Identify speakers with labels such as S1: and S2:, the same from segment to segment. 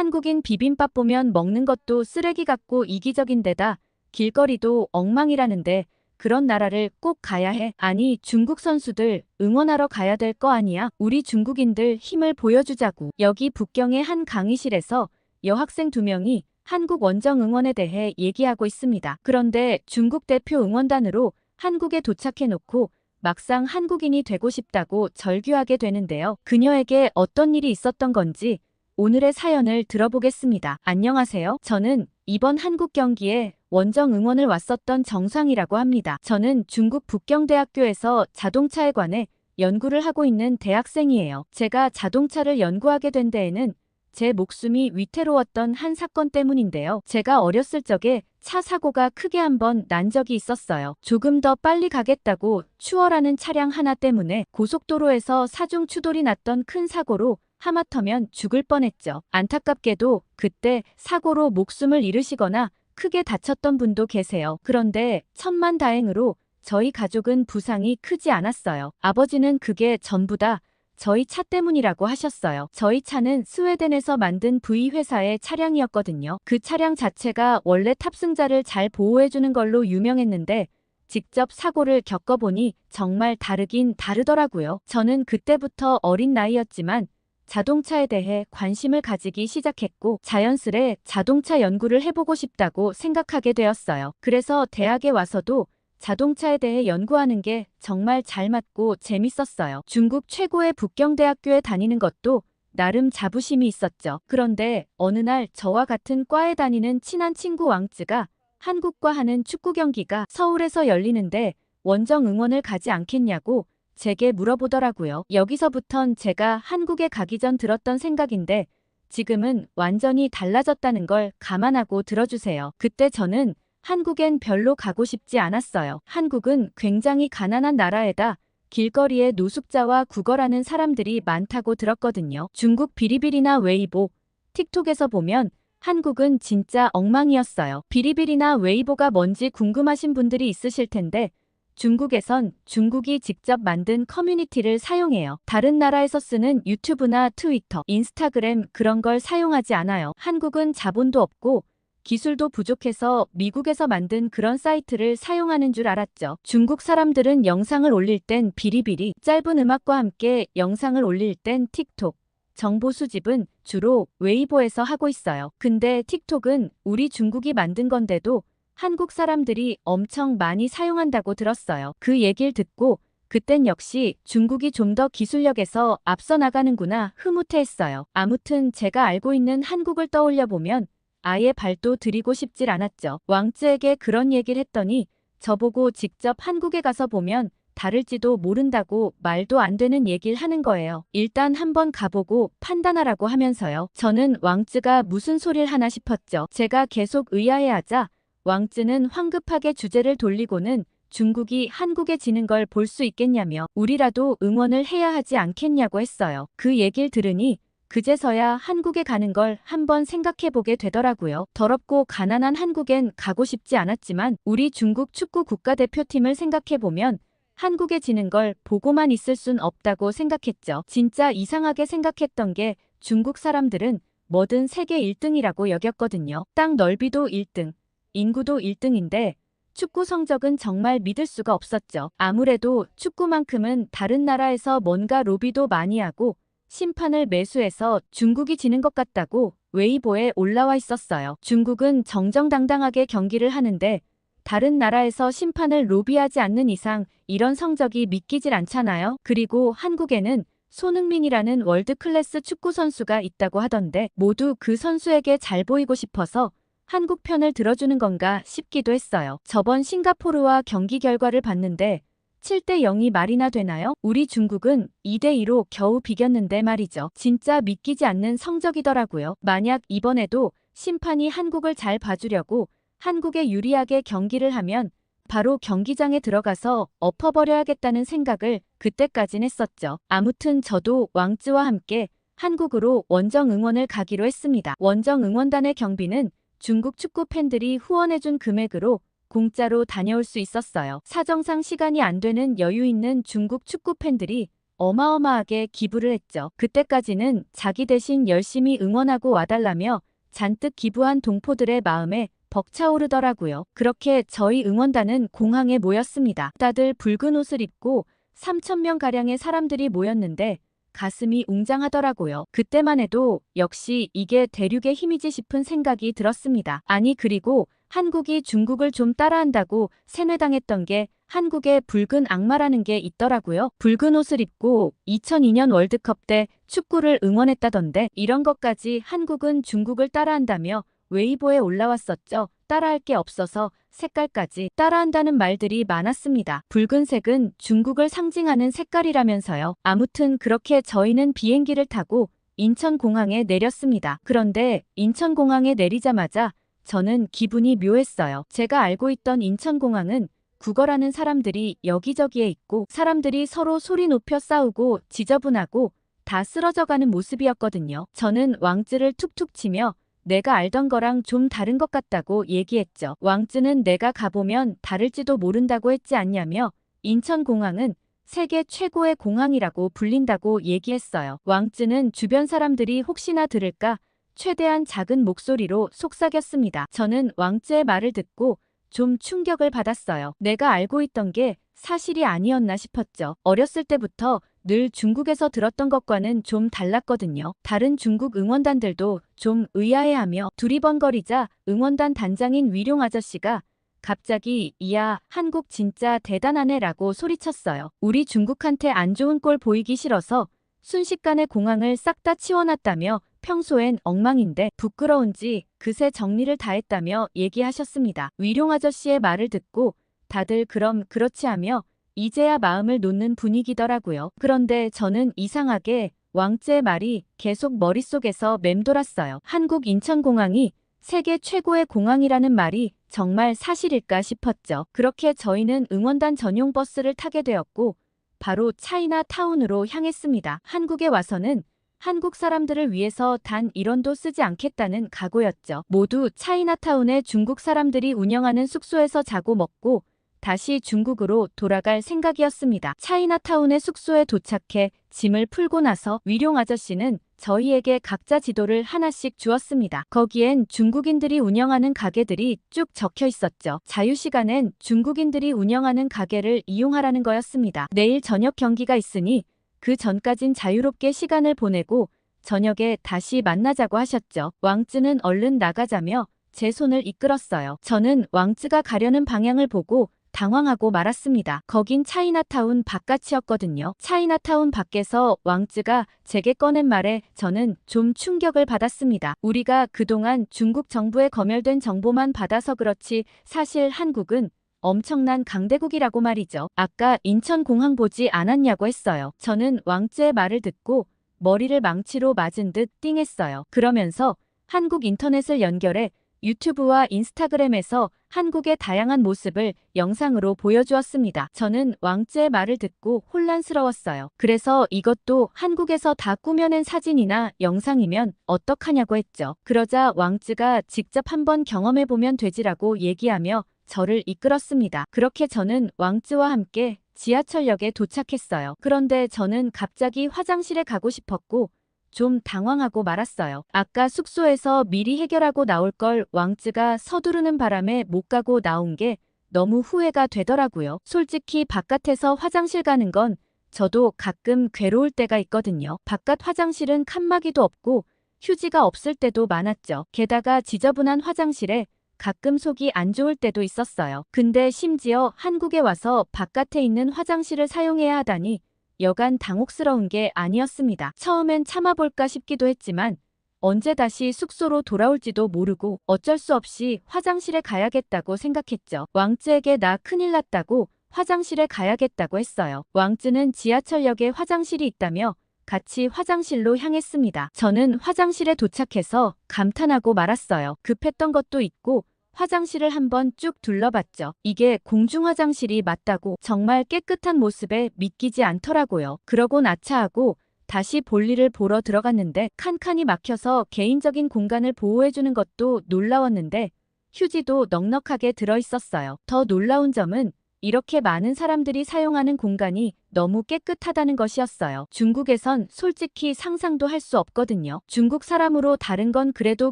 S1: 한국인 비빔밥 보면 먹는 것도 쓰레기 같고 이기적인데다 길거리도 엉망이라는데 그런 나라를 꼭 가야 해? 아니, 중국 선수들 응원하러 가야 될 거 아니야? 우리 중국인들 힘을 보여주자고. 여기 북경의 한 강의실에서 여학생 2명이 한국 원정 응원에 대해 얘기하고 있습니다. 그런데 중국 대표 응원단으로 한국에 도착해놓고 막상 한국인이 되고 싶다고 절규하게 되는데요. 그녀에게 어떤 일이 있었던 건지 오늘의 사연을 들어보겠습니다. 안녕하세요. 저는 이번 한국 경기에 원정 응원을 왔었던 정상이라고 합니다. 저는 중국 북경대학교에서 자동차에 관해 연구를 하고 있는 대학생이에요. 제가 자동차를 연구하게 된 데에는 제 목숨이 위태로웠던 한 사건 때문인데요. 제가 어렸을 적에 차 사고가 크게 한번 난 적이 있었어요. 조금 더 빨리 가겠다고 추월하는 차량 하나 때문에 고속도로에서 사중 추돌이 났던 큰 사고로 하마터면 죽을 뻔했죠. 안타깝게도 그때 사고로 목숨을 잃으시거나 크게 다쳤던 분도 계세요. 그런데 천만다행으로 저희 가족은 부상이 크지 않았어요. 아버지는 그게 전부다 저희 차 때문이라고 하셨어요. 저희 차는 스웨덴에서 만든 V회사의 차량이었거든요. 그 차량 자체가 원래 탑승자를 잘 보호해주는 걸로 유명했는데 직접 사고를 겪어보니 정말 다르긴 다르더라고요. 저는 그때부터 어린 나이였지만 자동차에 대해 관심을 가지기 시작했고 자연스레 자동차 연구를 해보고 싶다고 생각하게 되었어요. 그래서 대학에 와서도 자동차에 대해 연구하는 게 정말 잘 맞고 재밌었어요. 중국 최고의 북경대학교에 다니는 것도 나름 자부심이 있었죠. 그런데 어느 날 저와 같은 과에 다니는 친한 친구 왕쯔가 한국과 하는 축구 경기가 서울에서 열리는데 원정 응원을 가지 않겠냐고 제게 물어보더라고요. 여기서부턴 제가 한국에 가기 전 들었던 생각인데 지금은 완전히 달라졌다는 걸 감안하고 들어주세요. 그때 저는 한국엔 별로 가고 싶지 않았어요. 한국은 굉장히 가난한 나라에다 길거리에 노숙자와 구걸하는 사람들이 많다고 들었거든요. 중국 비리비리나 웨이보, 틱톡에서 보면 한국은 진짜 엉망이었어요. 비리비리나 웨이보가 뭔지 궁금하신 분들이 있으실 텐데 중국에선 중국이 직접 만든 커뮤니티를 사용해요. 다른 나라에서 쓰는 유튜브나 트위터, 인스타그램 그런 걸 사용하지 않아요. 한국은 자본도 없고 기술도 부족해서 미국에서 만든 그런 사이트를 사용하는 줄 알았죠. 중국 사람들은 영상을 올릴 땐 비리비리, 짧은 음악과 함께 영상을 올릴 땐 틱톡, 정보 수집은 주로 웨이보에서 하고 있어요. 근데 틱톡은 우리 중국이 만든 건데도 한국 사람들이 엄청 많이 사용한다고 들었어요. 그 얘기를 듣고 그땐 역시 중국이 좀 더 기술력에서 앞서 나가는구나 흐뭇해했어요. 아무튼 제가 알고 있는 한국을 떠올려 보면 아예 발도 들이고 싶질 않았죠. 왕쯔에게 그런 얘기를 했더니 저보고 직접 한국에 가서 보면 다를지도 모른다고 말도 안 되는 얘기를 하는 거예요. 일단 한번 가보고 판단하라고 하면서요. 저는 왕쯔가 무슨 소리를 하나 싶었죠. 제가 계속 의아해하자 왕쯔는 황급하게 주제를 돌리고는 중국이 한국에 지는 걸 볼 수 있겠냐며 우리라도 응원을 해야 하지 않겠냐고 했어요. 그 얘기를 들으니 그제서야 한국에 가는 걸 한번 생각해보게 되더라고요. 더럽고 가난한 한국엔 가고 싶지 않았지만 우리 중국 축구 국가대표팀을 생각해보면 한국에 지는 걸 보고만 있을 순 없다고 생각했죠. 진짜 이상하게 생각했던 게 중국 사람들은 뭐든 세계 1등이라고 여겼거든요. 땅 넓이도 1등, 인구도 1등인데 축구 성적은 정말 믿을 수가 없었죠. 아무래도 축구만큼은 다른 나라에서 뭔가 로비도 많이 하고 심판을 매수해서 중국이 지는 것 같다고 웨이보에 올라와 있었어요. 중국은 정정당당하게 경기를 하는데 다른 나라에서 심판을 로비하지 않는 이상 이런 성적이 믿기질 않잖아요. 그리고 한국에는 손흥민이라는 월드클래스 축구 선수가 있다고 하던데 모두 그 선수에게 잘 보이고 싶어서 한국 편을 들어주는 건가 싶기도 했어요. 저번 싱가포르와 경기 결과를 봤는데 7대 0이 말이나 되나요? 우리 중국은 2대 2로 겨우 비겼는데 말이죠. 진짜 믿기지 않는 성적이더라고요. 만약 이번에도 심판이 한국을 잘 봐주려고 한국에 유리하게 경기를 하면 바로 경기장에 들어가서 엎어버려야겠다는 생각을 그때까진 했었죠. 아무튼 저도 왕쯔와 함께 한국으로 원정 응원을 가기로 했습니다. 원정 응원단의 경비는 중국 축구 팬들이 후원해준 금액으로 공짜로 다녀올 수 있었어요. 사정상 시간이 안 되는 여유 있는 중국 축구 팬들이 어마어마하게 기부를 했죠. 그때까지는 자기 대신 열심히 응원하고 와달라며 잔뜩 기부한 동포들의 마음에 벅차오르더라고요. 그렇게 저희 응원단은 공항에 모였습니다. 다들 붉은 옷을 입고 3,000명가량의 사람들이 모였는데 가슴이 웅장하더라고요. 그때만 해도 역시 이게 대륙의 힘이지 싶은 생각이 들었습니다. 아니 그리고 한국이 중국을 좀 따라한다고 세뇌당했던 게 한국의 붉은 악마라는 게 있더라고요. 붉은 옷을 입고 2002년 월드컵 때 축구를 응원했다던데 이런 것까지 한국은 중국을 따라한다며 웨이보에 올라왔었죠. 따라할 게 없어서 색깔까지 따라한다는 말들이 많았습니다. 붉은색은 중국을 상징하는 색깔이라면서요. 아무튼 그렇게 저희는 비행기를 타고 인천공항에 내렸습니다. 그런데 인천공항에 내리자마자 저는 기분이 묘했어요. 제가 알고 있던 인천공항은 구걸하는 사람들이 여기저기에 있고 사람들이 서로 소리 높여 싸우고 지저분하고 다 쓰러져가는 모습이었거든요. 저는 왕쯔를 툭툭 치며 내가 알던 거랑 좀 다른 것 같다고 얘기했죠. 왕쯔는 내가 가보면 다를지도 모른다고 했지 않냐며 인천공항은 세계 최고의 공항이라고 불린다고 얘기했어요. 왕쯔는 주변 사람들이 혹시나 들을까 최대한 작은 목소리로 속삭였습니다. 저는 왕쯔의 말을 듣고 좀 충격을 받았어요. 내가 알고 있던 게 사실이 아니었나 싶었죠. 어렸을 때부터 늘 중국에서 들었던 것과는 좀 달랐거든요. 다른 중국 응원단들도 좀 의아해하며 두리번거리자 응원단 단장인 위룡 아저씨가 갑자기 이야 한국 진짜 대단하네 라고 소리쳤어요. 우리 중국한테 안 좋은 꼴 보이기 싫어서 순식간에 공항을 싹 다 치워놨다며 평소엔 엉망인데 부끄러운지 그새 정리를 다 했다며 얘기하셨습니다. 위룡 아저씨의 말을 듣고 다들 그럼 그렇지 하며 이제야 마음을 놓는 분위기더라고요. 그런데 저는 이상하게 왕쯔의 말이 계속 머릿속에서 맴돌았어요. 한국 인천공항이 세계 최고의 공항이라는 말이 정말 사실일까 싶었죠. 그렇게 저희는 응원단 전용 버스를 타게 되었고 바로 차이나타운으로 향했습니다. 한국에 와서는 한국 사람들을 위해서 단 1원도 쓰지 않겠다는 각오였죠. 모두 차이나타운의 중국 사람들이 운영하는 숙소에서 자고 먹고 다시 중국으로 돌아갈 생각이었습니다. 차이나타운의 숙소에 도착해 짐을 풀고 나서 위룡 아저씨는 저희에게 각자 지도를 하나씩 주었습니다. 거기엔 중국인들이 운영하는 가게들이 쭉 적혀 있었죠. 자유시간엔 중국인들이 운영하는 가게를 이용하라는 거였습니다. 내일 저녁 경기가 있으니 그 전까진 자유롭게 시간을 보내고 저녁에 다시 만나자고 하셨죠. 왕쯔는 얼른 나가자며 제 손을 이끌었어요. 저는 왕쯔가 가려는 방향을 보고 당황하고 말았습니다. 거긴 차이나타운 바깥이었거든요. 차이나타운 밖에서 왕쯔가 제게 꺼낸 말에 저는 좀 충격을 받았습니다. 우리가 그동안 중국 정부에 검열된 정보만 받아서 그렇지 사실 한국은 엄청난 강대국이라고 말이죠. 아까 인천공항 보지 않았냐고 했어요. 저는 왕쯔의 말을 듣고 머리를 망치로 맞은 듯 띵했어요. 그러면서 한국 인터넷을 연결해 유튜브와 인스타그램에서 한국의 다양한 모습을 영상으로 보여주었습니다. 저는 왕쯔의 말을 듣고 혼란스러웠어요. 그래서 이것도 한국에서 다 꾸며낸 사진이나 영상이면 어떡하냐고 했죠. 그러자 왕쯔가 직접 한번 경험해보면 되지라고 얘기하며 저를 이끌었습니다. 그렇게 저는 왕쯔와 함께 지하철역에 도착했어요. 그런데 저는 갑자기 화장실에 가고 싶었고 좀 당황하고 말았어요. 아까 숙소에서 미리 해결하고 나올 걸 왕쯔가 서두르는 바람에 못 가고 나온 게 너무 후회가 되더라고요. 솔직히 바깥에서 화장실 가는 건 저도 가끔 괴로울 때가 있거든요. 바깥 화장실은 칸막이도 없고 휴지가 없을 때도 많았죠. 게다가 지저분한 화장실에 가끔 속이 안 좋을 때도 있었어요. 근데 심지어 한국에 와서 바깥에 있는 화장실을 사용해야 하다니 여간 당혹스러운 게 아니었습니다. 처음엔 참아볼까 싶기도 했지만 언제 다시 숙소로 돌아올지도 모르고 어쩔 수 없이 화장실에 가야겠다고 생각했죠. 왕쯔에게 나 큰일 났다고 화장실에 가야겠다고 했어요. 왕쯔는 지하철역에 화장실이 있다며 같이 화장실로 향했습니다. 저는 화장실에 도착해서 감탄하고 말았어요. 급했던 것도 있고 화장실을 한번 쭉 둘러봤죠. 이게 공중화장실이 맞다고 정말 깨끗한 모습에 믿기지 않더라고요. 그러고 나차하고 다시 볼일을 보러 들어갔는데 칸칸이 막혀서 개인적인 공간을 보호해주는 것도 놀라웠는데 휴지도 넉넉하게 들어있었어요. 더 놀라운 점은 이렇게 많은 사람들이 사용하는 공간이 너무 깨끗하다는 것이었어요. 중국에선 솔직히 상상도 할 수 없거든요. 중국 사람으로 다른 건 그래도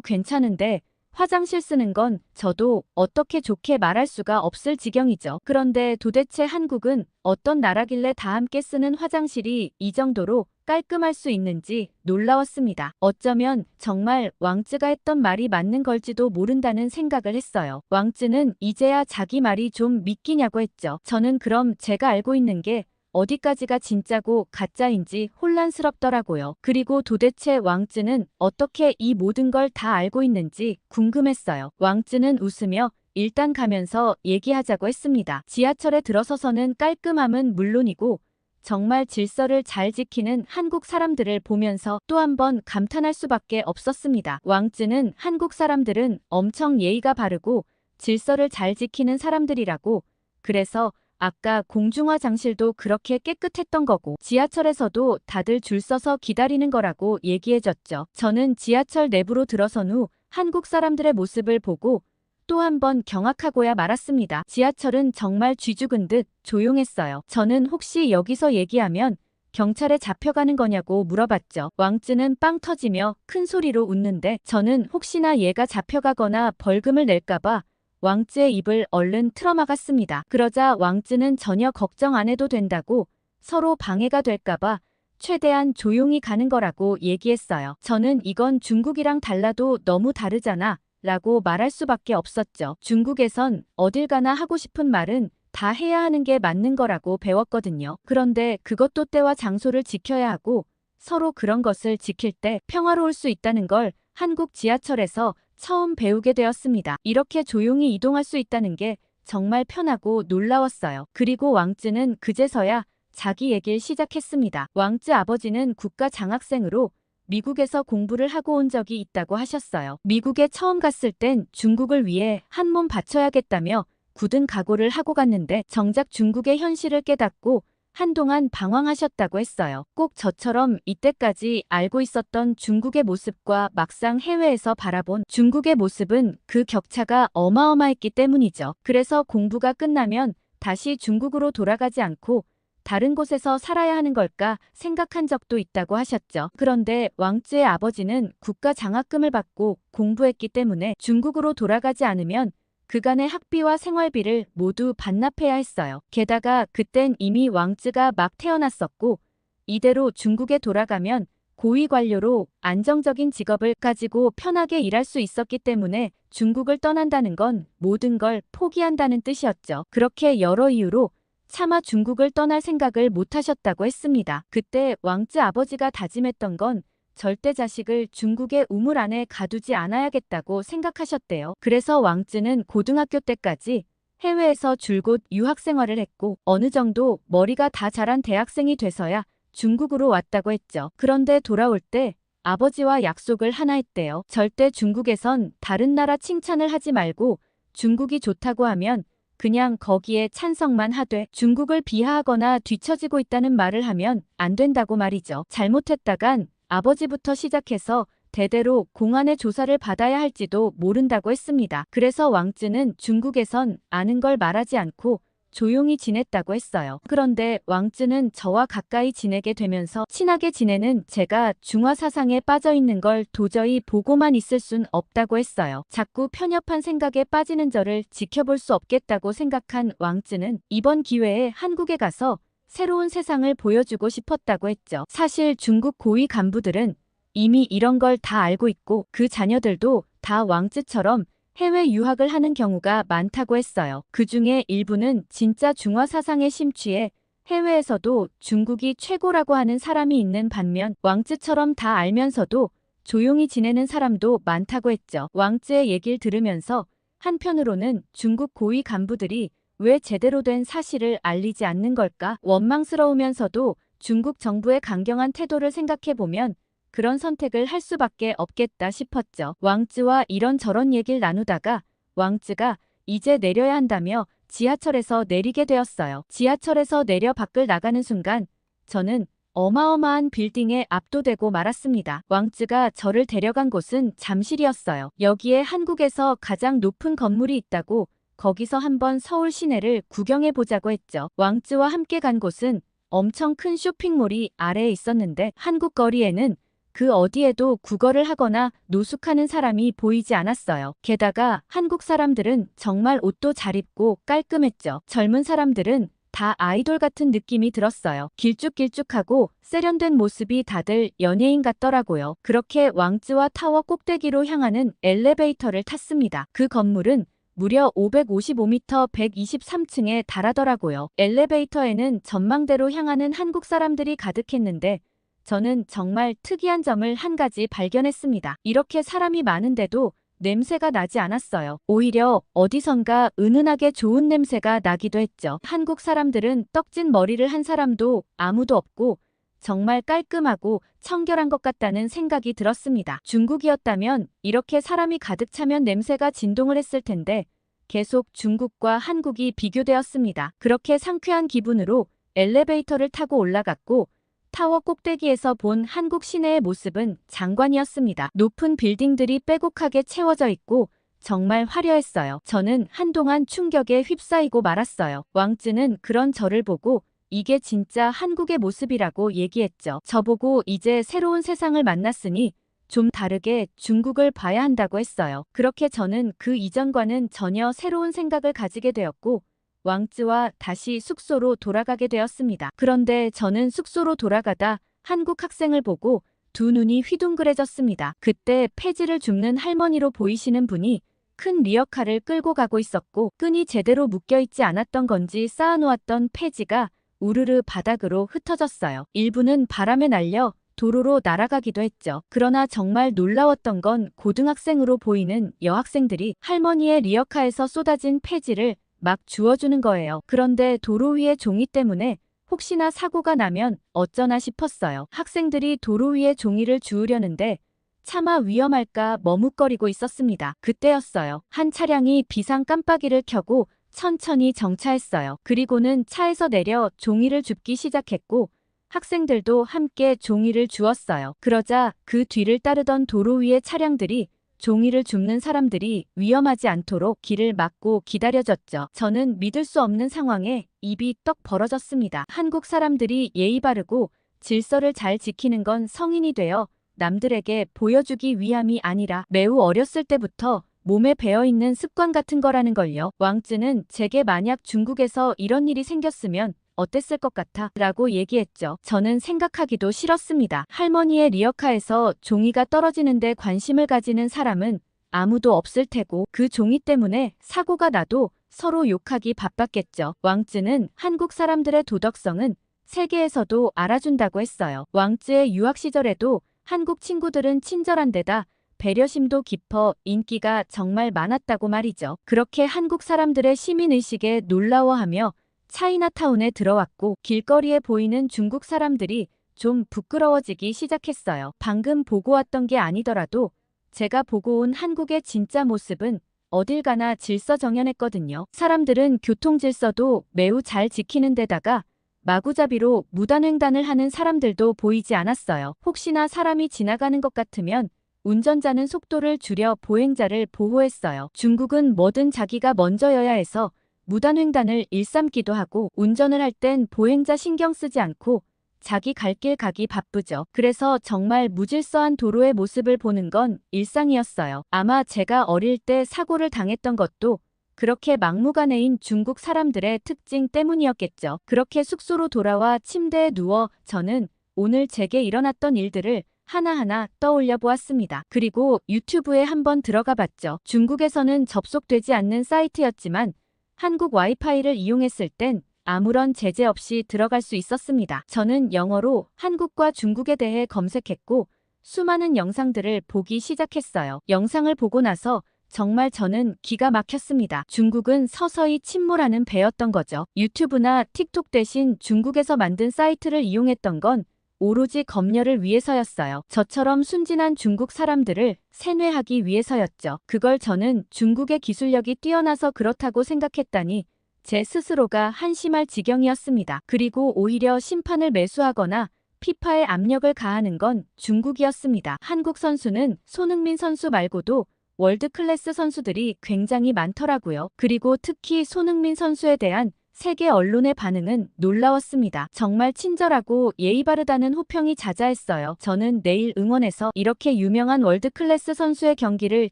S1: 괜찮은데 화장실 쓰는 건 저도 어떻게 좋게 말할 수가 없을 지경이죠. 그런데 도대체 한국은 어떤 나라길래 다 함께 쓰는 화장실이 이 정도로 깔끔할 수 있는지 놀라웠습니다. 어쩌면 정말 왕쯔가 했던 말이 맞는 걸지도 모른다는 생각을 했어요. 왕쯔는 이제야 자기 말이 좀 믿기냐고 했죠. 저는 그럼 제가 알고 있는 게 어디까지가 진짜고 가짜인지 혼란스럽더라고요. 그리고 도대체 왕쯔는 어떻게 이 모든 걸 다 알고 있는지 궁금했어요. 왕쯔는 웃으며 일단 가면서 얘기하자고 했습니다. 지하철에 들어서서는 깔끔함은 물론이고 정말 질서를 잘 지키는 한국 사람들을 보면서 또 한 번 감탄할 수밖에 없었습니다. 왕쯔는 한국 사람들은 엄청 예의가 바르고 질서를 잘 지키는 사람들이라고, 그래서 아까 공중화장실도 그렇게 깨끗했던 거고 지하철에서도 다들 줄 서서 기다리는 거라고 얘기해줬죠. 저는 지하철 내부로 들어선 후 한국 사람들의 모습을 보고 또 한 번 경악하고야 말았습니다. 지하철은 정말 쥐죽은 듯 조용했어요. 저는 혹시 여기서 얘기하면 경찰에 잡혀가는 거냐고 물어봤죠. 왕쯔는 빵 터지며 큰 소리로 웃는데 저는 혹시나 얘가 잡혀가거나 벌금을 낼까봐 왕쯔의 입을 얼른 틀어막았습니다. 그러자 왕쯔는 전혀 걱정 안 해도 된다고, 서로 방해가 될까봐 최대한 조용히 가는 거라고 얘기했어요. 저는 이건 중국이랑 달라도 너무 다르잖아 라고 말할 수밖에 없었죠. 중국에선 어딜 가나 하고 싶은 말은 다 해야 하는 게 맞는 거라고 배웠거든요. 그런데 그것도 때와 장소를 지켜야 하고 서로 그런 것을 지킬 때 평화로울 수 있다는 걸 한국 지하철에서 처음 배우게 되었습니다. 이렇게 조용히 이동할 수 있다는 게 정말 편하고 놀라웠어요. 그리고 왕쯔는 그제서야 자기 얘기를 시작했습니다. 왕쯔 아버지는 국가 장학생으로 미국에서 공부를 하고 온 적이 있다고 하셨어요. 미국에 처음 갔을 땐 중국을 위해 한 몸 바쳐야겠다며 굳은 각오를 하고 갔는데 정작 중국의 현실을 깨닫고 한동안 방황하셨다고 했어요. 꼭 저처럼 이때까지 알고 있었던 중국의 모습과 막상 해외에서 바라본 중국의 모습은 그 격차가 어마어마했기 때문이죠. 그래서 공부가 끝나면 다시 중국으로 돌아가지 않고 다른 곳에서 살아야 하는 걸까 생각한 적도 있다고 하셨죠. 그런데 왕쯔의 아버지는 국가 장학금을 받고 공부했기 때문에 중국으로 돌아가지 않으면 그간의 학비와 생활비를 모두 반납해야 했어요. 게다가 그땐 이미 왕쯔가 막 태어났었고 이대로 중국에 돌아가면 고위 관료로 안정적인 직업을 가지고 편하게 일할 수 있었기 때문에 중국을 떠난다는 건 모든 걸 포기한다는 뜻이었죠. 그렇게 여러 이유로 차마 중국을 떠날 생각을 못하셨다고 했습니다. 그때 왕쯔 아버지가 다짐했던 건 절대 자식을 중국의 우물 안에 가두지 않아야겠다고 생각하셨대요. 그래서 왕쯔는 고등학교 때까지 해외에서 줄곧 유학생활을 했고 어느 정도 머리가 다 자란 대학생이 돼서야 중국으로 왔다고 했죠. 그런데 돌아올 때 아버지와 약속을 하나 했대요. 절대 중국에선 다른 나라 칭찬을 하지 말고 중국이 좋다고 하면 그냥 거기에 찬성만 하되 중국을 비하하거나 뒤처지고 있다는 말을 하면 안 된다고 말이죠. 잘못했다간 아버지부터 시작해서 대대로 공안의 조사를 받아야 할지도 모른다고 했습니다. 그래서 왕쯔는 중국에선 아는 걸 말하지 않고 조용히 지냈다고 했어요. 그런데 왕쯔는 저와 가까이 지내게 되면서 친하게 지내는 제가 중화 사상에 빠져 있는 걸 도저히 보고만 있을 순 없다고 했어요. 자꾸 편협한 생각에 빠지는 저를 지켜볼 수 없겠다고 생각한 왕쯔는 이번 기회에 한국에 가서 새로운 세상을 보여주고 싶었다고 했죠. 사실 중국 고위 간부들은 이미 이런 걸 다 알고 있고 그 자녀들도 다 왕쯔처럼 해외 유학을 하는 경우가 많다고 했어요. 그 중에 일부는 진짜 중화 사상에 심취해 해외에서도 중국이 최고라고 하는 사람이 있는 반면 왕쯔처럼 다 알면서도 조용히 지내는 사람도 많다고 했죠. 왕쯔의 얘기를 들으면서 한편으로는 중국 고위 간부들이 왜 제대로 된 사실을 알리지 않는 걸까 원망스러우면서도 중국 정부의 강경한 태도를 생각해보면 그런 선택을 할 수밖에 없겠다 싶었죠. 왕쯔와 이런저런 얘기를 나누다가 왕쯔가 이제 내려야 한다며 지하철에서 내리게 되었어요. 지하철에서 내려 밖을 나가는 순간 저는 어마어마한 빌딩에 압도되고 말았습니다. 왕쯔가 저를 데려간 곳은 잠실이었어요. 여기에 한국에서 가장 높은 건물이 있다고 거기서 한번 서울 시내를 구경해 보자고 했죠. 왕쯔와 함께 간 곳은 엄청 큰 쇼핑몰이 아래에 있었는데 한국 거리에는 그 어디에도 구걸을 하거나 노숙하는 사람이 보이지 않았어요. 게다가 한국 사람들은 정말 옷도 잘 입고 깔끔했죠. 젊은 사람들은 다 아이돌 같은 느낌이 들었어요. 길쭉길쭉하고 세련된 모습이 다들 연예인 같더라고요. 그렇게 왕쯔와 타워 꼭대기로 향하는 엘리베이터를 탔습니다. 그 건물은 무려 555m 123층에 달하더라고요. 엘리베이터에는 전망대로 향하는 한국 사람들이 가득했는데 저는 정말 특이한 점을 한 가지 발견했습니다. 이렇게 사람이 많은데도 냄새가 나지 않았어요. 오히려 어디선가 은은하게 좋은 냄새가 나기도 했죠. 한국 사람들은 떡진 머리를 한 사람도 아무도 없고 정말 깔끔하고 청결한 것 같다는 생각이 들었습니다. 중국이었다면 이렇게 사람이 가득 차면 냄새가 진동을 했을 텐데 계속 중국과 한국이 비교되었습니다. 그렇게 상쾌한 기분으로 엘리베이터를 타고 올라갔고 타워 꼭대기에서 본 한국 시내의 모습은 장관이었습니다. 높은 빌딩들이 빼곡하게 채워져 있고 정말 화려했어요. 저는 한동안 충격에 휩싸이고 말았어요. 왕쯔는 그런 저를 보고 이게 진짜 한국의 모습이라고 얘기했죠. 저보고 이제 새로운 세상을 만났으니 좀 다르게 중국을 봐야 한다고 했어요. 그렇게 저는 그 이전과는 전혀 새로운 생각을 가지게 되었고 왕쯔와 다시 숙소로 돌아가게 되었습니다. 그런데 저는 숙소로 돌아가다 한국 학생을 보고 두 눈이 휘둥그레졌습니다. 그때 폐지를 줍는 할머니로 보이시는 분이 큰 리어카를 끌고 가고 있었고 끈이 제대로 묶여있지 않았던 건지 쌓아놓았던 폐지가 우르르 바닥으로 흩어졌어요. 일부는 바람에 날려 도로로 날아가기도 했죠. 그러나 정말 놀라웠던 건 고등학생으로 보이는 여학생들이 할머니의 리어카에서 쏟아진 폐지를 막 주워주는 거예요. 그런데 도로 위의 종이 때문에 혹시나 사고가 나면 어쩌나 싶었어요. 학생들이 도로 위에 종이를 주우려는데 차마 위험할까 머뭇거리고 있었습니다. 그때였어요. 한 차량이 비상 깜빡이를 켜고 천천히 정차했어요. 그리고는 차에서 내려 종이를 줍기 시작했고 학생들도 함께 종이를 주었어요. 그러자 그 뒤를 따르던 도로 위의 차량들이 종이를 줍는 사람들이 위험하지 않도록 길을 막고 기다려줬죠. 저는 믿을 수 없는 상황에 입이 떡 벌어졌습니다. 한국 사람들이 예의 바르고 질서를 잘 지키는 건 성인이 되어 남들에게 보여주기 위함이 아니라 매우 어렸을 때부터 몸에 배어있는 습관 같은 거라는 걸요. 왕쯔는 제게 만약 중국에서 이런 일이 생겼으면 어땠을 것 같아 라고 얘기했죠. 저는 생각하기도 싫었습니다. 할머니의 리어카에서 종이가 떨어지는데 관심을 가지는 사람은 아무도 없을 테고 그 종이 때문에 사고가 나도 서로 욕하기 바빴겠죠. 왕쯔는 한국 사람들의 도덕성은 세계에서도 알아준다고 했어요. 왕쯔의 유학 시절에도 한국 친구들은 친절한 데다 배려심도 깊어 인기가 정말 많았다고 말이죠. 그렇게 한국 사람들의 시민의식에 놀라워하며 차이나타운에 들어왔고 길거리에 보이는 중국 사람들이 좀 부끄러워지기 시작했어요. 방금 보고 왔던 게 아니더라도 제가 보고 온 한국의 진짜 모습은 어딜 가나 질서정연했거든요. 사람들은 교통질서도 매우 잘 지키는 데다가 마구잡이로 무단횡단을 하는 사람들도 보이지 않았어요. 혹시나 사람이 지나가는 것 같으면 운전자는 속도를 줄여 보행자를 보호했어요. 중국은 뭐든 자기가 먼저여야 해서 무단횡단을 일삼기도 하고 운전을 할 땐 보행자 신경 쓰지 않고 자기 갈 길 가기 바쁘죠. 그래서 정말 무질서한 도로의 모습을 보는 건 일상이었어요. 아마 제가 어릴 때 사고를 당했던 것도 그렇게 막무가내인 중국 사람들의 특징 때문이었겠죠. 그렇게 숙소로 돌아와 침대에 누워 저는 오늘 제게 일어났던 일들을 하나하나 떠올려 보았습니다. 그리고 유튜브에 한번 들어가 봤죠. 중국에서는 접속되지 않는 사이트였지만 한국 와이파이를 이용했을 땐 아무런 제재 없이 들어갈 수 있었습니다. 저는 영어로 한국과 중국에 대해 검색했고 수많은 영상들을 보기 시작했어요. 영상을 보고 나서 정말 저는 기가 막혔습니다. 중국은 서서히 침몰하는 배였던 거죠. 유튜브나 틱톡 대신 중국에서 만든 사이트를 이용했던 건 오로지 검열을 위해서였어요. 저처럼 순진한 중국 사람들을 세뇌하기 위해서였죠. 그걸 저는 중국의 기술력이 뛰어나서 그렇다고 생각했다니 제 스스로가 한심할 지경이었습니다. 그리고 오히려 심판을 매수하거나 피파에 압력을 가하는 건 중국이었습니다. 한국 선수는 손흥민 선수 말고도 월드 클래스 선수들이 굉장히 많더라고요. 그리고 특히 손흥민 선수에 대한 세계 언론의 반응은 놀라웠습니다. 정말 친절하고 예의 바르다는 호평이 자자했어요. 저는 내일 응원해서 이렇게 유명한 월드 클래스 선수의 경기를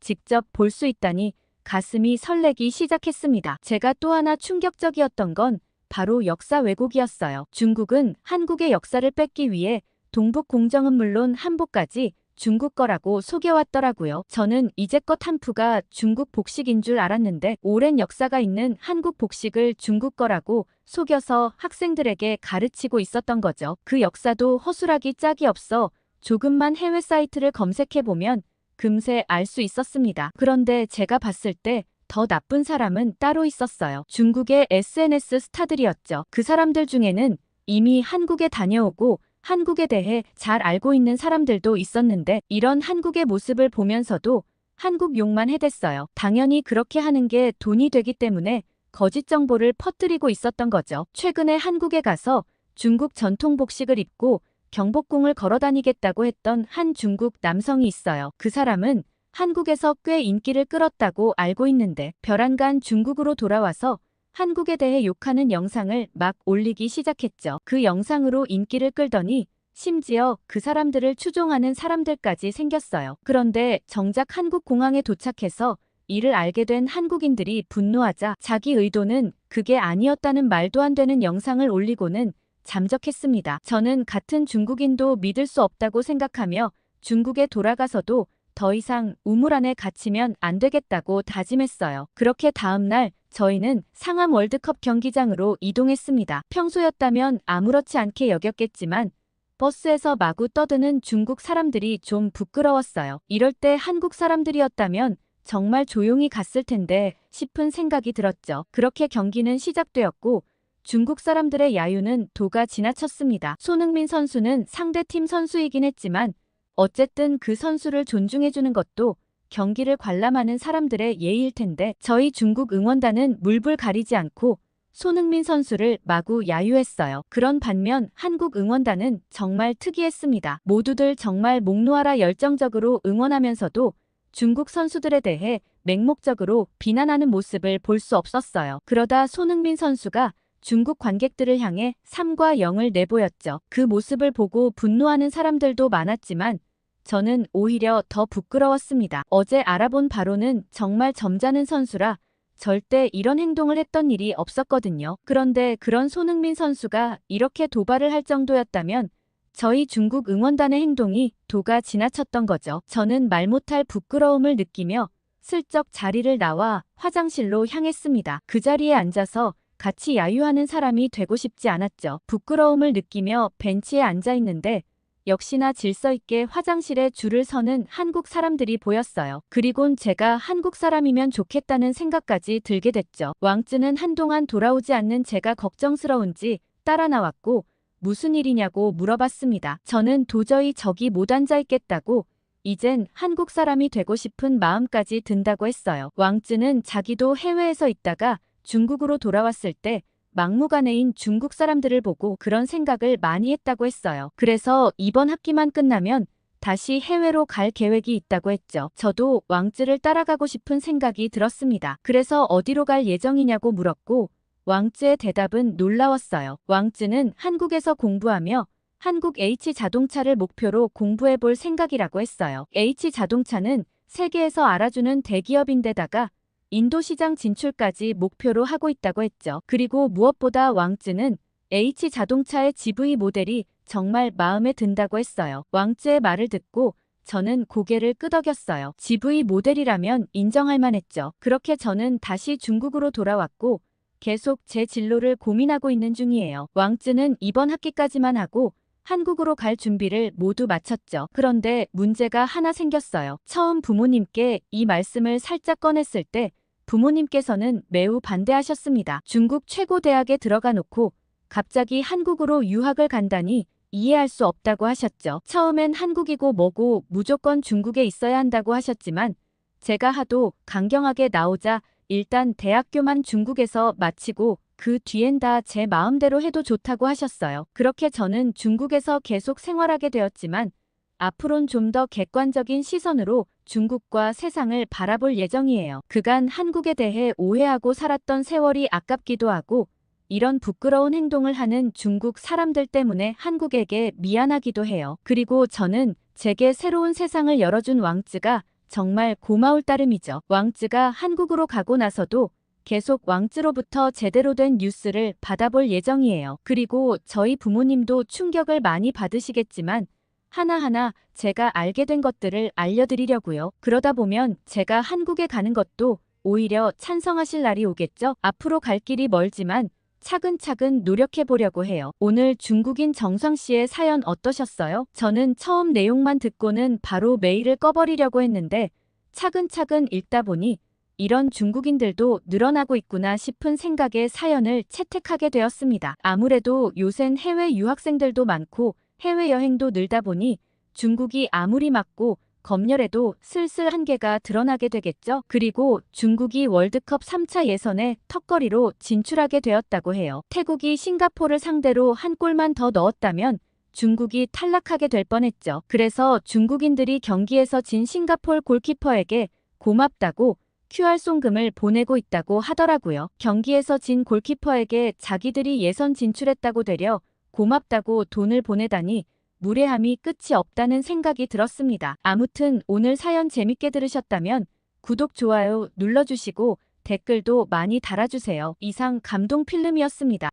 S1: 직접 볼 수 있다니 가슴이 설레기 시작했습니다. 제가 또 하나 충격적이었던 건 바로 역사 왜곡이었어요. 중국은 한국의 역사를 뺏기 위해 동북 공정은 물론 한복까지 중국 거라고 속여왔더라고요. 저는 이제껏 한푸가 중국 복식인 줄 알았는데 오랜 역사가 있는 한국 복식을 중국 거라고 속여서 학생들에게 가르치고 있었던 거죠. 그 역사도 허술하기 짝이 없어 조금만 해외 사이트를 검색해보면 금세 알 수 있었습니다. 그런데 제가 봤을 때 더 나쁜 사람은 따로 있었어요. 중국의 SNS 스타들이었죠. 그 사람들 중에는 이미 한국에 다녀오고 한국에 대해 잘 알고 있는 사람들도 있었는데 이런 한국의 모습을 보면서도 한국 욕만 해댔어요. 당연히 그렇게 하는 게 돈이 되기 때문에 거짓 정보를 퍼뜨리고 있었던 거죠. 최근에 한국에 가서 중국 전통 복식을 입고 경복궁을 걸어다니겠다고 했던 한 중국 남성이 있어요. 그 사람은 한국에서 꽤 인기를 끌었다고 알고 있는데 별안간 중국으로 돌아와서 한국에 대해 욕하는 영상을 막 올리기 시작했죠. 그 영상으로 인기를 끌더니 심지어 그 사람들을 추종하는 사람들까지 생겼어요. 그런데 정작 한국 공항에 도착해서 이를 알게 된 한국인들이 분노하자 자기 의도는 그게 아니었다는 말도 안 되는 영상을 올리고는 잠적했습니다. 저는 같은 중국인도 믿을 수 없다고 생각하며 중국에 돌아가서도 더 이상 우물 안에 갇히면 안 되겠다고 다짐했어요. 그렇게 다음날 저희는 상암 월드컵 경기장으로 이동했습니다. 평소였다면 아무렇지 않게 여겼겠지만 버스에서 마구 떠드는 중국 사람들이 좀 부끄러웠어요. 이럴 때 한국 사람들이었다면 정말 조용히 갔을 텐데 싶은 생각이 들었죠. 그렇게 경기는 시작되었고 중국 사람들의 야유는 도가 지나쳤습니다. 손흥민 선수는 상대팀 선수이긴 했지만 어쨌든 그 선수를 존중해주는 것도 경기를 관람하는 사람들의 예의일 텐데 저희 중국 응원단은 물불 가리지 않고 손흥민 선수를 마구 야유했어요. 그런 반면 한국 응원단은 정말 특이했습니다. 모두들 정말 목 놓아라 열정적으로 응원하면서도 중국 선수들에 대해 맹목적으로 비난하는 모습을 볼 수 없었어요. 그러다 손흥민 선수가 중국 관객들을 향해 3과 0을 내보였죠. 그 모습을 보고 분노하는 사람들도 많았지만 저는 오히려 더 부끄러웠습니다. 어제 알아본 바로는 정말 점잖은 선수라 절대 이런 행동을 했던 일이 없었거든요. 그런데 그런 손흥민 선수가 이렇게 도발을 할 정도였다면 저희 중국 응원단의 행동이 도가 지나쳤던 거죠. 저는 말 못할 부끄러움을 느끼며 슬쩍 자리를 나와 화장실로 향했습니다. 그 자리에 앉아서 같이 야유하는 사람이 되고 싶지 않았죠. 부끄러움을 느끼며 벤치에 앉아 있는데 역시나 질서 있게 화장실에 줄을 서는 한국 사람들이 보였어요. 그리곤 제가 한국 사람이면 좋겠다는 생각까지 들게 됐죠. 왕쯔는 한동안 돌아오지 않는 제가 걱정스러운지 따라 나왔고 무슨 일이냐고 물어봤습니다. 저는 도저히 저기 못 앉아 있겠다고 이젠 한국 사람이 되고 싶은 마음까지 든다고 했어요. 왕쯔는 자기도 해외에서 있다가 중국으로 돌아왔을 때 막무가내인 중국 사람들을 보고 그런 생각을 많이 했다고 했어요. 그래서 이번 학기만 끝나면 다시 해외로 갈 계획이 있다고 했죠. 저도 왕쯔를 따라가고 싶은 생각이 들었습니다. 그래서 어디로 갈 예정이냐고 물었고 왕쯔의 대답은 놀라웠어요. 왕쯔는 한국에서 공부하며 한국 H자동차를 목표로 공부해 볼 생각이라고 했어요. H자동차는 세계에서 알아주는 대기업인데다가 인도 시장 진출까지 목표로 하고 있다고 했죠. 그리고 무엇보다 왕쯔는 H자동차의 GV 모델이 정말 마음에 든다고 했어요. 왕쯔의 말을 듣고 저는 고개를 끄덕였어요. GV 모델이라면 인정할 만했죠. 그렇게 저는 다시 중국으로 돌아왔고 계속 제 진로를 고민하고 있는 중이에요. 왕쯔는 이번 학기까지만 하고 한국으로 갈 준비를 모두 마쳤죠. 그런데 문제가 하나 생겼어요. 처음 부모님께 이 말씀을 살짝 꺼냈을 때 부모님께서는 매우 반대하셨습니다. 중국 최고 대학에 들어가 놓고 갑자기 한국으로 유학을 간다니 이해할 수 없다고 하셨죠. 처음엔 한국이고 뭐고 무조건 중국에 있어야 한다고 하셨지만 제가 하도 강경하게 나오자 일단 대학교만 중국에서 마치고 그 뒤엔 다 제 마음대로 해도 좋다고 하셨어요. 그렇게 저는 중국에서 계속 생활하게 되었지만 앞으론 좀 더 객관적인 시선으로 중국과 세상을 바라볼 예정이에요. 그간 한국에 대해 오해하고 살았던 세월이 아깝기도 하고 이런 부끄러운 행동을 하는 중국 사람들 때문에 한국에게 미안하기도 해요. 그리고 저는 제게 새로운 세상을 열어준 왕쯔가 정말 고마울 따름이죠. 왕쯔가 한국으로 가고 나서도 계속 왕쯔로부터 제대로 된 뉴스를 받아볼 예정이에요. 그리고 저희 부모님도 충격을 많이 받으시겠지만 하나하나 제가 알게 된 것들을 알려드리려고요. 그러다 보면 제가 한국에 가는 것도 오히려 찬성하실 날이 오겠죠? 앞으로 갈 길이 멀지만 차근차근 노력해 보려고 해요. 오늘 중국인 정성 씨의 사연 어떠셨어요? 저는 처음 내용만 듣고는 바로 메일을 꺼버리려고 했는데 차근차근 읽다 보니 이런 중국인들도 늘어나고 있구나 싶은 생각에 사연을 채택하게 되었습니다. 아무래도 요샌 해외 유학생들도 많고 해외여행도 늘다 보니 중국이 아무리 막고 검열해도 슬슬 한계가 드러나게 되겠죠. 그리고 중국이 월드컵 3차 예선에 턱걸이로 진출하게 되었다고 해요. 태국이 싱가포르를 상대로 한 골만 더 넣었다면 중국이 탈락하게 될 뻔했죠. 그래서 중국인들이 경기에서 진 싱가포르 골키퍼에게 고맙다고 QR 송금을 보내고 있다고 하더라고요. 경기에서 진 골키퍼에게 자기들이 예선 진출했다고 되려 고맙다고 돈을 보내다니 무례함이 끝이 없다는 생각이 들었습니다. 아무튼 오늘 사연 재밌게 들으셨다면 구독, 좋아요 눌러주시고 댓글도 많이 달아주세요. 이상 감동필름이었습니다.